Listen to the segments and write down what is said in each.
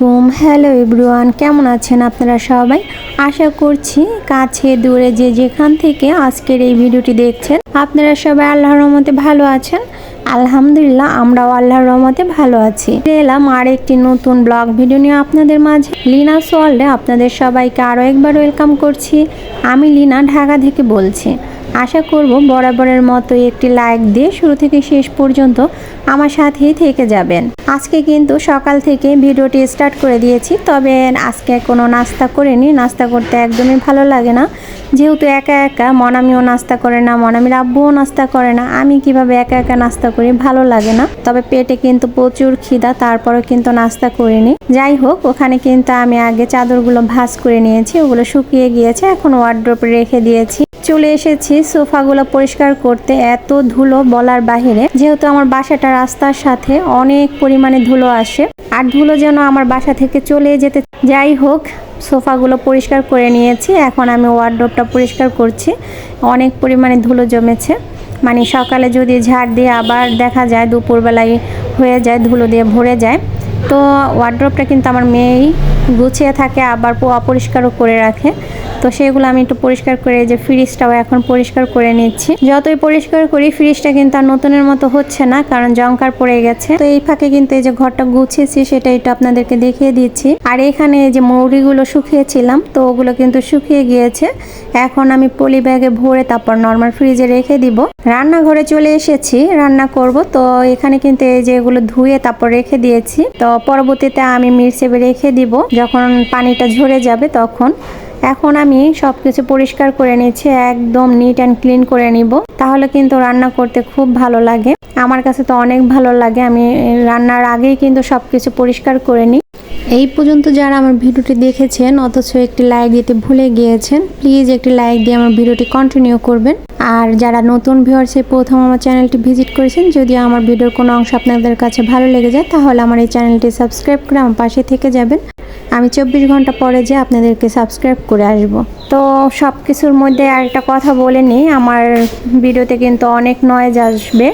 আলাইকুম। Hello everyone, কেমন আছেন আপনারা সবাই? আশা করছি কাছে দূরে যে যেখান থেকে আজকের এই ভিডিওটি দেখছেন আপনারা সবাই আল্লাহর রহমতে ভালো আছেন। আলহামদুলিল্লাহ, আমরাও আল্লাহর রহমতে ভালো আছি। এলাম আর একটি নতুন ব্লগ ভিডিও নিয়ে আপনাদের মাঝে। লিনাস ওয়ার্ল্ডে আপনাদের সবাইকে আরও একবার ওয়েলকাম করছি। আমি লিনা, ঢাকা থেকে বলছি। আশা করব বরাবরের মতো একটি লাইক দিয়ে শুরু থেকে শেষ পর্যন্ত আমার সাথেই থেকে যাবেন। আজকে কিন্তু সকাল থেকে ভিডিওটি স্টার্ট করে দিয়েছি, তবে আজকে কোনো নাস্তা করিনি। নাস্তা করতে একদমই ভালো লাগে না, যেহেতু একা একা মনামিও নাস্তা করে না, মনামির আব্বুও নাস্তা করে না। আমি কিভাবে একা একা নাস্তা করি, ভালো লাগে না। তবে পেটে কিন্তু প্রচুর খিদা, তারপরেও কিন্তু নাস্তা করিনি। যাই হোক, ওখানে কিন্তু আমি আগে চাদরগুলো ভাঁজ করে নিয়েছি, ওগুলো শুকিয়ে গিয়েছে, এখন ওয়ার্ড্রোপে রেখে দিয়েছি। চলে এসেছি সোফাগুলো পরিষ্কার করতে। এত ধুলো বলার বাহিরে, যেহেতু আমার বাসাটা রাস্তার সাথে, অনেক পরিমাণে ধুলো আসে, আর ধুলো যেন আমার বাসা থেকে চলে যেতে। যাই হোক, সোফাগুলো পরিষ্কার করে নিয়েছি, এখন আমি ওয়ার্ড্রোবটা পরিষ্কার করছি। অনেক পরিমাণে ধুলো জমেছে, মানে সকালে যদি ঝাড় দিয়ে আবার দেখা যায় দুপুরবেলায় হয়ে যায়, ধুলো দিয়ে ভরে যায়। তো ওয়ার্ড্রোবটা কিন্তু আমার মেয়েই গুছিয়ে থাকে, আবার অপরিষ্কারও করে রাখে। তো সেগুলো আমি একটু পরিষ্কার করে, যে ফ্রিজটাও এখন পরিষ্কার করে নিচ্ছি। যতই পরিষ্কার করি ফ্রিজটা কিন্তু আর নতুনের মতো হচ্ছে না, কারণ জংকার পড়ে গেছে। তো এই ফাঁকে কিন্তু এই যে ঘরটা গুছিয়েছি সেটা একটু আপনাদেরকে দেখিয়ে দিচ্ছি। আর এখানে এই যে মৌরিগুলো শুকিয়েছিলাম, তো ওগুলো কিন্তু শুকিয়ে গিয়েছে। এখন আমি পলি ব্যাগে ভরে তারপর নর্মাল ফ্রিজে রেখে দিব। রান্নাঘরে চলে এসেছি, রান্না করব। তো এখানে কিন্তু এই যে এগুলো ধুয়ে তারপর রেখে দিয়েছি। তো পরবর্তীতে আমি মিক্সিতে রেখে দিব, যখন পানিটা ঝরে যাবে তখন। এখন আমি সব কিছু পরিষ্কার করে নিচ্ছি, একদম নিট অ্যান্ড ক্লিন করে নিব, তাহলে কিন্তু রান্না করতে খুব ভালো লাগে। আমার কাছে তো অনেক ভালো লাগে। আমি রান্নার আগেই কিন্তু সব কিছু পরিষ্কার করে নিই। এই পর্যন্ত যারা আমার ভিডিওটি দেখেছেন অথচ একটি লাইক দিতে ভুলে গিয়েছেন, প্লিজ একটি লাইক দিয়ে আমার ভিডিওটি কন্টিনিউ করবেন। আর যারা নতুন ভিউয়ার্স প্রথম আমার চ্যানেলটি ভিজিট করেছেন, যদি আমার ভিডিওর কোনো অংশ আপনাদের কাছে ভালো লেগে যায় তাহলে আমার এই চ্যানেলটি সাবস্ক্রাইব করে আমার পাশে থেকে যাবেন। আমি 24 ঘন্টা পরে যে আপনাদেরকে সাবস্ক্রাইব করে আসব। তো সব কিছুর মধ্যে আরেকটা কথা বলে নিই, আমার ভিডিওতে কিন্তু অনেক নয়েজ আসবে।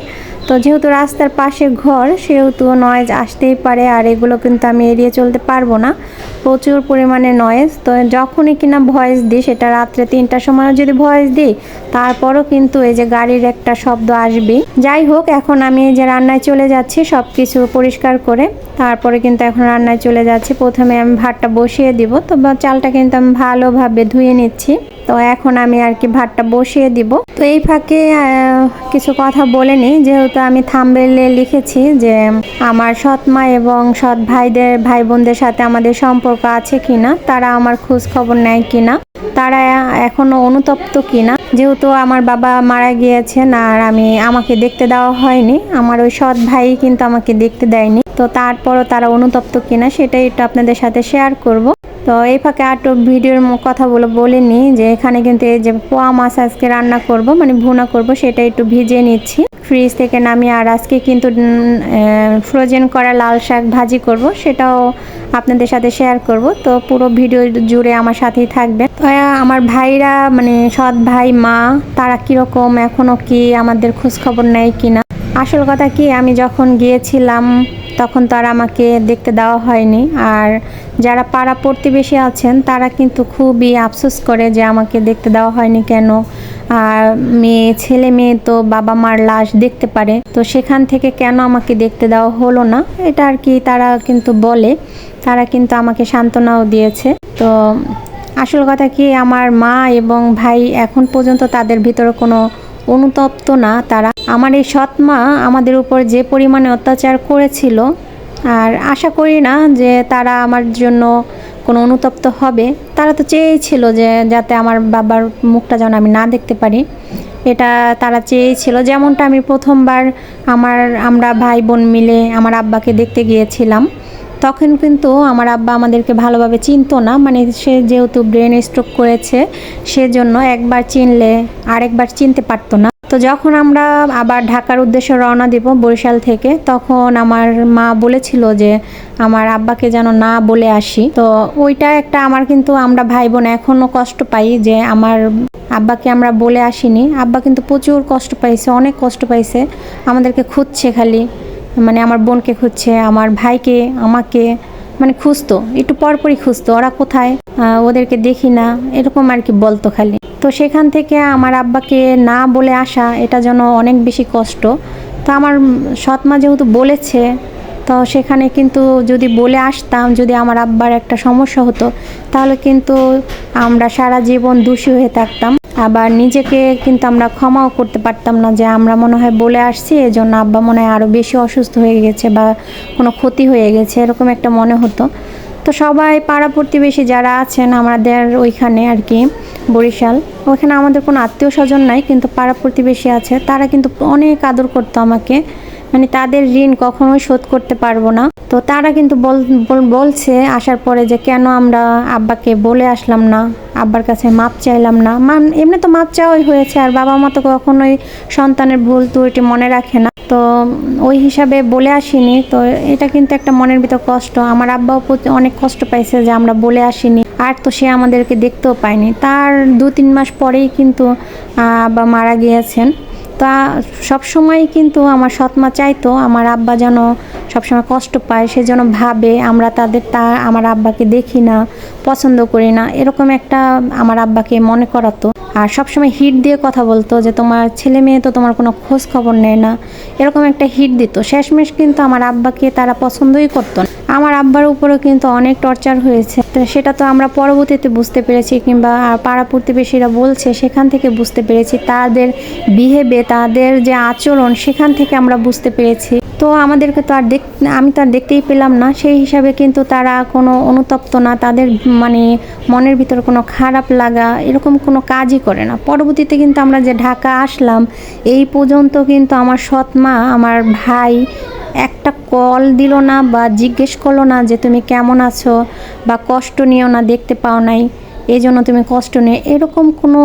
তো যেহেতু রাস্তার পাশে ঘর, সেহেতু নয়েজ আসতেই পারে, আর এগুলো কিন্তু আমি এড়িয়ে চলতে পারবো না। প্রচুর পরিমাণে নয়েজ। তো যখনই কিনা ভয়েস দিই, সেটা রাত্রে 3টার সময়ও যদি ভয়েস দিই, তারপরও কিন্তু এই যে গাড়ির একটা শব্দ আসবেই। যাই হোক, এখন আমি এই যে রান্নায় চলে যাচ্ছি, সব কিছু পরিষ্কার করে তারপরে কিন্তু এখন রান্নায় চলে যাচ্ছি। প্রথমে আমি ভাতটা বসিয়ে দিব। তো চালটা কিন্তু আমি ভালোভাবে ধুয়ে নিচ্ছি। তো এখন আমি আর কি ভাতটা বসিয়ে দিব। তো এই ফাঁকে কিছু কথা বলে নিই, যেহেতু আমি থাম্বনেইলে লিখেছি যে আমার সৎ মা এবং সৎ ভাই বোনদের সাথে আমাদের সম্পর্ক আছে কিনা, তারা আমার খোঁজ খবর নেয় কিনা, তারা এখনো অনুতপ্ত কিনা। যেহেতু আমার বাবা মারা গিয়েছেন আর আমাকে দেখতে দেওয়া হয়নি, আমার ওই সৎ ভাই কিন্তু আমাকে দেখতে দেয়নি। তো তারপরও তারা অনুতপ্ত কিনা সেটাই একটু আপনাদের সাথে শেয়ার করব। তো এই ফাঁকে আরও ভিডিওর কথাগুলো বলে নিই, যে এখানে কিন্তু এই যে পোয়া মাছ আজকে রান্না করব, মানে ভুনা করব, সেটা একটু ভিজিয়ে নিচ্ছি ফ্রিজ থেকে নামিয়ে। আর আজকে কিন্তু ফ্রোজেন করা লাল শাক ভাজি করব, সেটাও আপনাদের সাথে শেয়ার করব। তো পুরো ভিডিও জুড়ে আমার সাথেই থাকবে। তো আমার ভাইরা, মানে সৎ ভাই মা, তারা কীরকম, এখনও কি আমাদের খোঁজখবর নেয় কিনা। আসল কথা কি, আমি যখন গিয়েছিলাম তখন তো আর আমাকে দেখতে দেওয়া হয়নি। আর যারা পাড়া প্রতিবেশী আছেন তারা কিন্তু খুবই আফসোস করে যে আমাকে দেখতে দেওয়া হয়নি কেন। আর ছেলে মেয়ে তো বাবা মার লাশ দেখতে পারে, তো সেখান থেকে কেন আমাকে দেখতে দেওয়া হলো না, এটা আর কি তারা কিন্তু বলে। তারা কিন্তু আমাকে সান্ত্বনাও দিয়েছে। তো আসল কথা কি, আমার মা এবং ভাই এখন পর্যন্ত তাদের ভিতরে কোনো অনুতপ্ত না। তারা, আমার এই সৎ মা আমাদের উপর যে পরিমাণে অত্যাচার করেছিল, আর আশা করি না যে তারা আমার জন্য কোনো অনুতপ্ত হবে। তারা তো চেয়েছিল যে যাতে আমার বাবার মুখটা যেন আমি না দেখতে পারি, এটা তারা চেয়েছিল। যেমনটা আমি প্রথমবার আমরা ভাই বোন মিলে আমার আব্বাকে দেখতে গিয়েছিলাম, তখন কিন্তু আমার আব্বা আমাদেরকে ভালোভাবে চিনতো না, মানে সে যেহেতু ব্রেন স্ট্রোক করেছে, সেজন্য একবার চিনলে আরেকবার চিনতে পারতো না। তো যখন আমরা আবার ঢাকার উদ্দেশ্যে রওনা দিব বরিশাল থেকে, তখন আমার মা বলেছিল যে আমার আব্বাকে যেন না বলে আসি। তো ওইটা একটা আমার কিন্তু, আমরা ভাই বোন এখনও কষ্ট পাই যে আমার আব্বাকে আমরা বলে আসিনি। আব্বা কিন্তু প্রচুর কষ্ট পাইছে, অনেক কষ্ট পাইছে, আমাদেরকে খুঁজছে খালি, মানে আমার বোনকে খুঁজছে, আমার ভাইকে, আমাকে। মানে খুঁজতো, একটু পরপরই খুঁজতো ওরা কোথায়, ওদেরকে দেখি না, এরকম আর কি বলতো খালি। তো সেখান থেকে আমার আব্বাকে না বলে আসা, এটা যেন অনেক বেশি কষ্ট। তো আমার সৎ মা যেহেতু বলেছে, তো সেখানে কিন্তু যদি বলে আসতাম, যদি আমার আব্বার একটা সমস্যা হতো, তাহলে কিন্তু আমরা সারা জীবন দোষী হয়ে থাকতাম। আবার নিজেকে কিন্তু আমরা ক্ষমাও করতে পারতাম না, যে আমরা মনে হয় বলে আসছি, এজন্য আব্বা মনে হয় আরও বেশি অসুস্থ হয়ে গেছে বা কোনো ক্ষতি হয়ে গেছে, এরকম একটা মনে হতো। তো সবাই পাড়া প্রতিবেশী যারা আছেন আমাদের ওইখানে আর কি, বরিশাল, ওইখানে আমাদের কোনো আত্মীয় স্বজন নাই, কিন্তু পাড়া প্রতিবেশী আছে, তারা কিন্তু অনেক আদর করতো আমাকে। মানে তাদের ঋণ কখনোই শোধ করতে পারবো না। তো তারা কিন্তু বলছে আসার পরে যে কেন আমরা আব্বাকে বলে আসলাম না, আব্বার কাছে মাপ চাইলাম না। এমনি তো মাপ চাওয়াই হয়েছে, আর বাবা মা তো কখনোই সন্তানের ভুল ত্রুটি মনে রাখে না, তো ওই হিসাবে বলে আসিনি। তো এটা কিন্তু একটা মনের ভিতর কষ্ট। আমার আব্বাও অনেক কষ্ট পাইছে যে আমরা বলে আসিনি, আর তো সে আমাদেরকে দেখতেও পায়নি। তার 2-3 মাস পরেই কিন্তু আব্বা মারা গিয়েছেন। তা সবসময় কিন্তু আমার সৎমা চাইতো আমার আব্বা যেন সবসময় কষ্ট পায়, সে যেন ভাবে আমরা আমার আব্বাকে দেখি না, পছন্দ করি না, এরকম একটা আমার আব্বাকে মনে করাতো। আর সবসময় হিট দিয়ে কথা বলতো যে তোমার ছেলে মেয়ে তো তোমার কোনো খোঁজ খবর নেয় না, এরকম একটা হিট দিত। শেষমেশ কিন্তু আমার আব্বাকে তারা পছন্দই করতো না। আমার আব্বার উপরেও কিন্তু অনেক টর্চার হয়েছে, তো সেটা তো আমরা পরবর্তীতে বুঝতে পেরেছি, কিংবা পাড়া প্রতিবেশীরা বলছে সেখান থেকে বুঝতে পেরেছি, তাদের বিহেভে, তাদের যে আচরণ, সেখান থেকে আমরা বুঝতে পেরেছি। তো আমাদেরকে তো আমি তো আর দেখতেই পেলাম না, সেই হিসাবে কিন্তু তারা কোনো অনুতপ্ত না, তাদের মানে মনের ভিতরে কোনো খারাপ লাগা এরকম কোনো কাজই করে না। পরবর্তীতে কিন্তু আমরা যে ঢাকা আসলাম, এই পর্যন্ত কিন্তু আমার সৎ মা, আমার ভাই একটা কল দিল না বা জিজ্ঞেস করলো না যে তুমি কেমন আছো, বা কষ্ট নিও না, দেখতে পাও নাই এই জন্য তুমি কষ্ট নিও, এরকম কোনো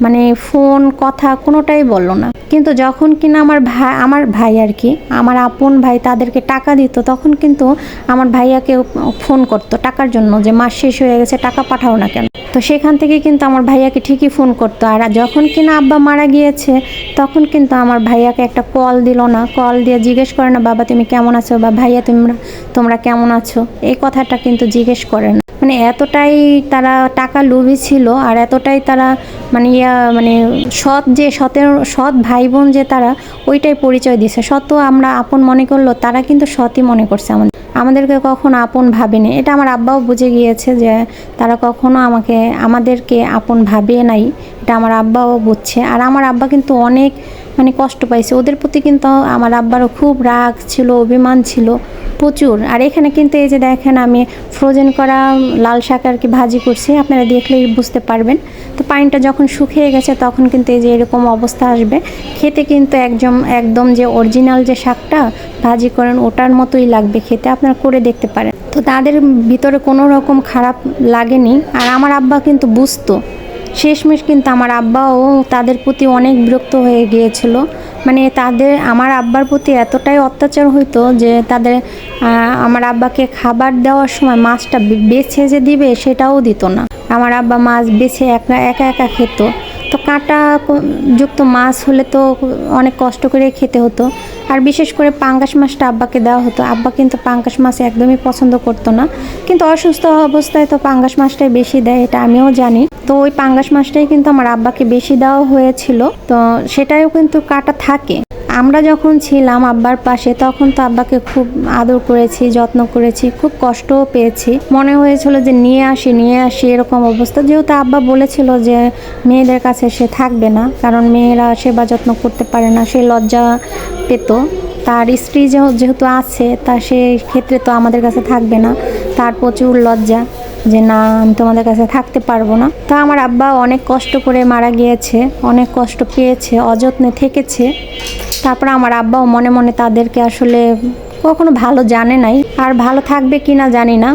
মানে ফোন কথা কোনোটাই বললো না। কিন্তু যখন কিনা আমার ভাই আর কি, আমার আপন ভাই তাদেরকে টাকা দিত, তখন কিন্তু আমার ভাইয়াকে ফোন করতো টাকার জন্য, যে মাস শেষ হয়ে গেছে টাকা পাঠাও না কেন। তো সেখান থেকে কিন্তু আমার ভাইয়াকে ঠিকই ফোন করতো। আর যখন কিনা আব্বা মারা গিয়েছে, তখন কিন্তু আমার ভাইয়াকে একটা কল দিল না, কল দিয়ে জিজ্ঞেস করে না বাবা তুমি কেমন আছো, বা ভাইয়া তোমরা কেমন আছো, এই কথাটা কিন্তু জিজ্ঞেস করে না। মানে এতটাই তারা টাকা লোভী ছিল, আর এতটাই তারা মানে সৎ ভাই বোন যে তারা, ওইটাই পরিচয় দিছে। সৎ আমরা আপন মনে করলো, তারা কিন্তু সৎই মনে করছে আমাদেরকে কখনো আপন ভাবেনি। এটা আমার আব্বাও বুঝে গিয়েছে যে তারা কখনো আমাদেরকে আপন ভাবে নাই, এটা আমার আব্বাও বুঝছে। আর আমার আব্বা কিন্তু অনেক কষ্ট পাইছে ওদের প্রতি, কিন্তু আমার আব্বারও খুব রাগ ছিল, অভিমান ছিল প্রচুর। আর এখানে কিন্তু এই যে দেখেন আমি ফ্রোজেন করা লাল শাক আর কি ভাজি করছি, আপনারা দেখলেই বুঝতে পারবেন। তো পানিটা যখন শুকিয়ে গেছে, তখন কিন্তু এই যে এরকম অবস্থা আসবে। খেতে কিন্তু একদম যে অরিজিনাল যে শাকটা ভাজি করেন ওটার মতোই লাগবে খেতে, আপনারা করে দেখতে পারেন। তো তাদের ভিতরে কোনো রকম খারাপ লাগেনি। আর আমার আব্বা কিন্তু বুঝতো। শেষমেশ কিন্তু আমার আব্বাও তাদের প্রতি অনেক বিরক্ত হয়ে গিয়েছিল। আমার আব্বার প্রতি এতটাই অত্যাচার হইতো যে আমার আব্বাকে খাবার দেওয়ার সময় মাছটা বেছে যে দিবে সেটাও দিত না। আমার আব্বা মাছ বেছে একা খেত। তো কাঁটা যুক্ত মাছ হলে তো অনেক কষ্ট করে খেতে হতো। আর বিশেষ করে পাঙ্গাস মাছটা আব্বাকে দেওয়া হতো। আব্বা কিন্তু পাঙ্গাস মাছ একদমই পছন্দ করতো না, কিন্তু অসুস্থ অবস্থায় তো পাঙ্গাস মাছটাই বেশি দেয়, এটা আমিও জানি। তো ওই পাঙ্গাস মাছটাই কিন্তু আমার আব্বাকে বেশি দেওয়া হয়েছিল। তো সেটাও কিন্তু কাঁটা থাকে। আমরা যখন ছিলাম আব্বার পাশে, তখন তো আব্বাকে খুব আদর করেছি, যত্ন করেছি, খুব কষ্টও পেয়েছি। মনে হয়েছিল যে নিয়ে আসি এরকম অবস্থা। যেহেতু আব্বা বলেছিল যে মেয়েদের কাছে সে থাকবে না, কারণ মেয়েরা সেবা যত্ন করতে পারে না, সে লজ্জা পেত। তার স্ত্রী যেহেতু আছে, তা সেই ক্ষেত্রে তো আমাদের কাছে থাকবে না, তার প্রচুর লজ্জা যে না আমি তোমাদের কাছে থাকতে পারবো না। তো আমার আব্বা অনেক কষ্ট করে মারা গিয়েছে, অনেক কষ্ট পেয়েছে, অযত্নে থেকেছে। তারপর আমার আব্বাও মনে মনে তাদেরকে আসলে কখনো ভালো জানে নাই, আর ভালো থাকবে কি না জানি না।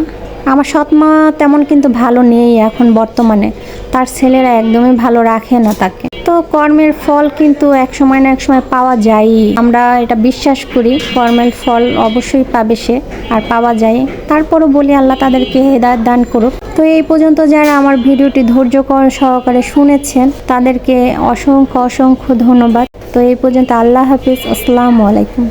আমার সৎ মা তেমন কিন্তু ভালো নেই এখন বর্তমানে, তার ছেলেরা একদমই ভালো রাখে না তাকে। তো কর্মের ফল কিন্তু এক সময় না এক সময় পাওয়া যায়, আমরা এটা বিশ্বাস করি। কর্মের ফল অবশ্যই পাবে সে, আর পাওয়া যায়। তারপরও বলি আল্লাহ তাদেরকে হেদায়েত দান করুক। তো এই পর্যন্ত যারা আমার ভিডিওটি ধৈর্য সহকারে শুনেছেন, তাদেরকে অসংখ্য ধন্যবাদ। তো এই পর্যন্ত আল্লাহ হাফিজ, আসসালামু আলাইকুম।